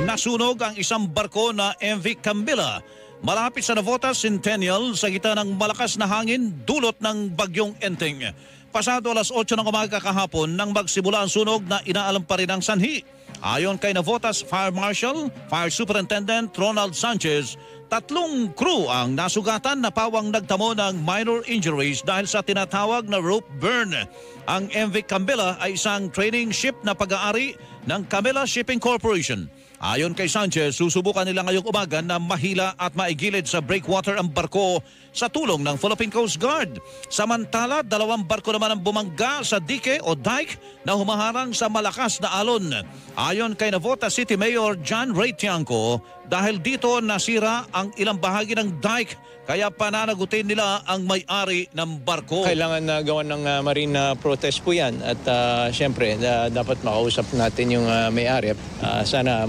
nasunog ang isang barko na MV Cambila malapit sa Navotas Centennial sa gitna ng malakas na hangin dulot ng bagyong Enteng. Pasado alas 8 ng umaga kahapon nang magsimula ang sunog na inaalam pa rin ang sanhi. Ayon kay Navotas Fire Marshal, Fire Superintendent Ronald Sanchez, 3 crew ang nasugatan na pawang nagtamo ng minor injuries dahil sa tinatawag na rope burn. Ang MV Cambila ay isang training ship na pag-aari ng Camila Shipping Corporation. Ayon kay Sanchez, susubukan nila ngayong umaga na mahila at maigilid sa breakwater ang barko sa tulong ng Philippine Coast Guard. Samantala, 2 barko naman ang bumangga sa dike o dike na humaharang sa malakas na alon. Ayon kay Navotas City Mayor John Ray Tiangco, dahil dito nasira ang ilang bahagi ng dike kaya pananagutin nila ang may-ari ng barko. Kailangan na gawan ng marine protest po yan at syempre dapat makausap natin yung may-ari. Sana